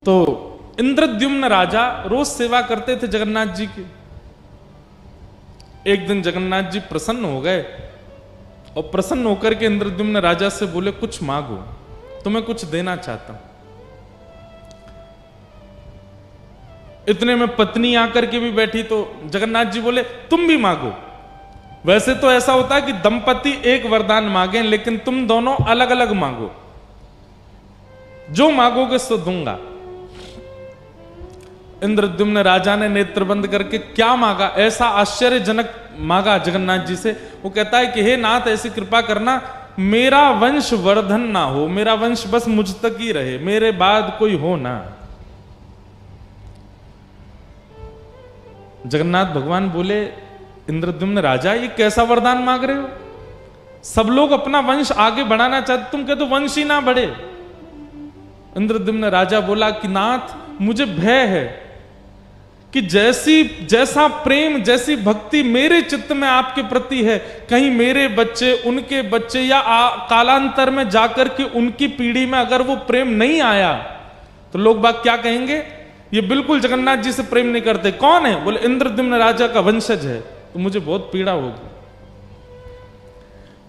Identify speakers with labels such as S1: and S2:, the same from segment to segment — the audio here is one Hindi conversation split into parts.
S1: तो इंद्रद्युम्न राजा रोज सेवा करते थे जगन्नाथ जी की। एक दिन जगन्नाथ जी प्रसन्न हो गए और प्रसन्न होकर के इंद्रद्युम्न राजा से बोले, कुछ मांगो, तुम्हें कुछ देना चाहता हूं। इतने में पत्नी आकर के भी बैठी तो जगन्नाथ जी बोले, तुम भी मांगो। वैसे तो ऐसा होता है कि दंपति एक वरदान मांगे, लेकिन तुम दोनों अलग अलग मांगो, जो मांगोगे सो दूंगा। इंद्रद्युम्न राजा ने नेत्र बंद करके क्या मांगा, ऐसा आश्चर्यजनक मांगा जगन्नाथ जी से। वो कहता है कि हे नाथ, ऐसी कृपा करना, मेरा वंश वर्धन ना हो, मेरा वंश बस मुझ तक ही रहे, मेरे बाद कोई हो ना। जगन्नाथ भगवान बोले, इंद्रद्युम्न राजा, ये कैसा वरदान मांग रहे हो? सब लोग अपना वंश आगे बढ़ाना चाहते, तुम कहते वंश ही ना बढ़े। इंद्रद्युम्न राजा बोला कि नाथ, मुझे भय है कि जैसा प्रेम, जैसी भक्ति मेरे चित्त में आपके प्रति है, कहीं मेरे बच्चे, उनके बच्चे या कालांतर में जाकर के उनकी पीढ़ी में अगर वो प्रेम नहीं आया तो लोग बाग क्या कहेंगे, ये बिल्कुल जगन्नाथ जी से प्रेम नहीं करते। कौन है? बोले इंद्रद्युम्न राजा का वंशज है। तो मुझे बहुत पीड़ा होगी।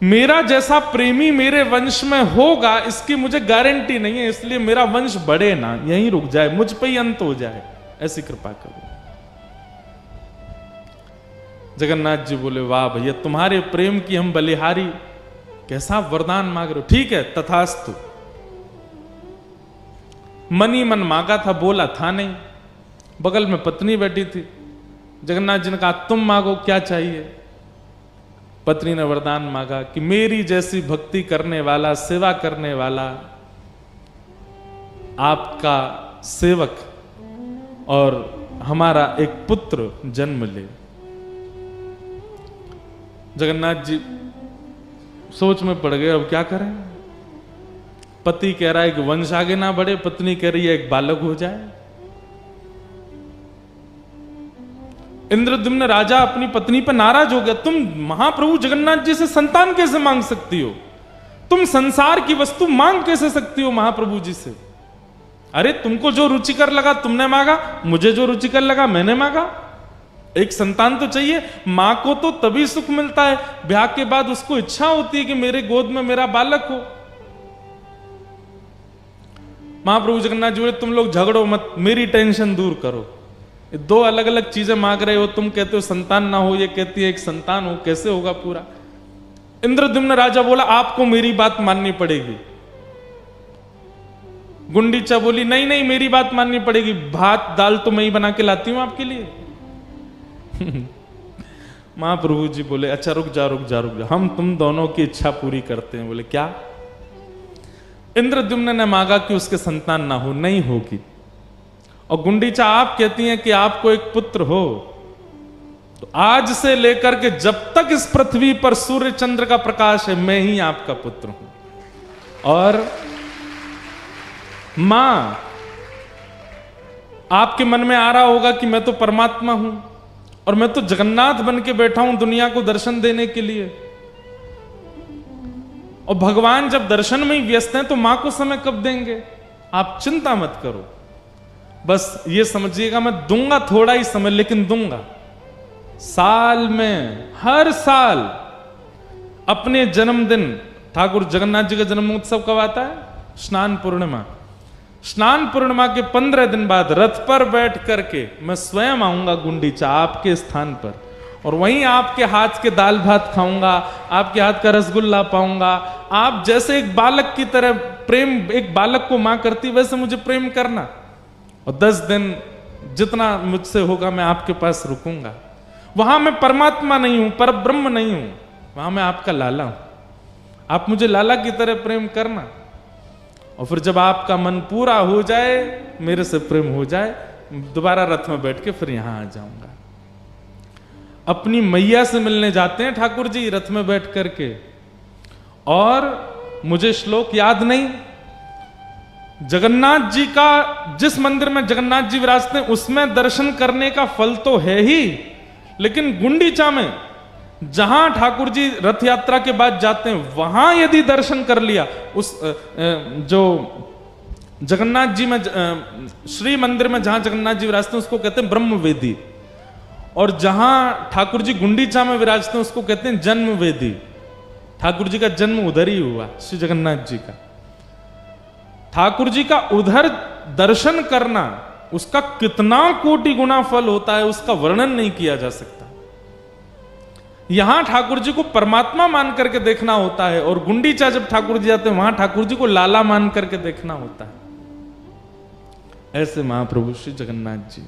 S1: मेरा जैसा प्रेमी मेरे वंश में होगा इसकी मुझे गारंटी नहीं है, इसलिए मेरा वंश बढ़े ना, यहीं रुक जाए, मुझ पे ही अंत हो जाए, ऐसी कृपा करो। जगन्नाथ जी बोले, वाह भैया, तुम्हारे प्रेम की हम बलिहारी, कैसा वरदान मांग रहे हो। ठीक है, तथास्तु। मन ही मन मांगा था, बोला था नहीं। बगल में पत्नी बैठी थी। जगन्नाथ जी ने कहा, तुम मांगो, क्या चाहिए? पत्नी ने वरदान मांगा कि मेरी जैसी भक्ति करने वाला, सेवा करने वाला आपका सेवक और हमारा एक पुत्र जन्म ले। जगन्नाथ जी सोच में पड़ गए, अब क्या करें। पति कह रहा है कि वंश आगे ना बढ़े, पत्नी कह रही है एक बालक हो जाए। इंद्रद्युम्न राजा अपनी पत्नी पर नाराज हो गया, तुम महाप्रभु जगन्नाथ जी से संतान कैसे मांग सकती हो? तुम संसार की वस्तु मांग कैसे सकती हो महाप्रभु जी से? अरे तुमको जो रुचिकर लगा तुमने मांगा, मुझे जो रुचिकर लगा मैंने मांगा। एक संतान तो चाहिए। मां को तो तभी सुख मिलता है, ब्याह के बाद उसको इच्छा होती है कि मेरे गोद में मेरा बालक हो। महाप्रभु जगन्नाथ जी बोले, तुम लोग झगड़ो मत, मेरी टेंशन दूर करो। दो अलग अलग चीजें मांग रहे हो, तुम कहते हो संतान ना हो, ये कहती है एक संतान हो, कैसे होगा पूरा? इंद्रद्युम्न राजा बोला, आपको मेरी बात माननी पड़ेगी। गुंडीचा बोली, नहीं नहीं, मेरी बात माननी पड़ेगी, भात दाल तो मैं ही बना के लाती हूं आपके लिए। महाप्रभु जी बोले, अच्छा रुक जा रुक जा रुक जा, हम तुम दोनों की इच्छा पूरी करते हैं। बोले क्या? इंद्रद्युम्न ने मांगा कि उसके संतान ना हो, नहीं होगी। और गुंडीचा आप कहती हैं कि आपको एक पुत्र हो, तो आज से लेकर के जब तक इस पृथ्वी पर सूर्य चंद्र का प्रकाश है, मैं ही आपका पुत्र हूं। और मां, आपके मन में आ रहा होगा कि मैं तो परमात्मा हूं और मैं तो जगन्नाथ बन के बैठा हूं दुनिया को दर्शन देने के लिए, और भगवान जब दर्शन में ही व्यस्त हैं तो मां को समय कब देंगे? आप चिंता मत करो, बस ये समझिएगा, मैं दूंगा थोड़ा ही समय, लेकिन दूंगा। साल में हर साल अपने जन्मदिन, ठाकुर जगन्नाथ जी का जन्म उत्सव कब आता है? स्नान पूर्णिमा। स्नान पूर्णिमा के 15 दिन बाद रथ पर बैठ करके मैं स्वयं आऊंगा गुंडीचा आपके स्थान पर, और वहीं आपके हाथ के दाल भात खाऊंगा, आपके हाथ का रसगुल्ला पाऊंगा। आप जैसे एक बालक की तरह प्रेम एक बालक को मां करती, वैसे मुझे प्रेम करना, और 10 दिन जितना मुझसे होगा मैं आपके पास रुकूंगा। वहां मैं परमात्मा नहीं हूं, पर ब्रह्म नहीं हूं, वहां मैं आपका लाला हूं। आप मुझे लाला की तरह प्रेम करना, और फिर जब आपका मन पूरा हो जाए, मेरे से प्रेम हो जाए, दोबारा रथ में बैठ के फिर यहां आ जाऊंगा। अपनी मैया से मिलने जाते हैं ठाकुर जी रथ में बैठ करके, और मुझे श्लोक याद नहीं, जगन्नाथ जी का जिस मंदिर में जगन्नाथ जी विराजते हैं उसमें दर्शन करने का फल तो है ही, लेकिन गुंडीचा में जहां ठाकुर जी रथ यात्रा के बाद जाते हैं, वहां यदि दर्शन कर लिया, उस जो जगन्नाथ जी में श्री मंदिर में जहां जगन्नाथ जी विराजते हैं उसको कहते हैं ब्रह्मवेदी, और जहां ठाकुर जी गुंडीचा में विराजते हैं उसको कहते हैं जन्मवेदी। ठाकुर जी का जन्म उधर ही हुआ, श्री जगन्नाथ जी का। ठाकुर जी का उधर दर्शन करना, उसका कितना कोटि गुना फल होता है उसका वर्णन नहीं किया जा सकता। यहां ठाकुर जी को परमात्मा मान करके देखना होता है, और गुंडीचा जब ठाकुर जी जाते हैं वहां ठाकुर जी को लाला मान करके देखना होता है। ऐसे महाप्रभु श्री जगन्नाथ जी।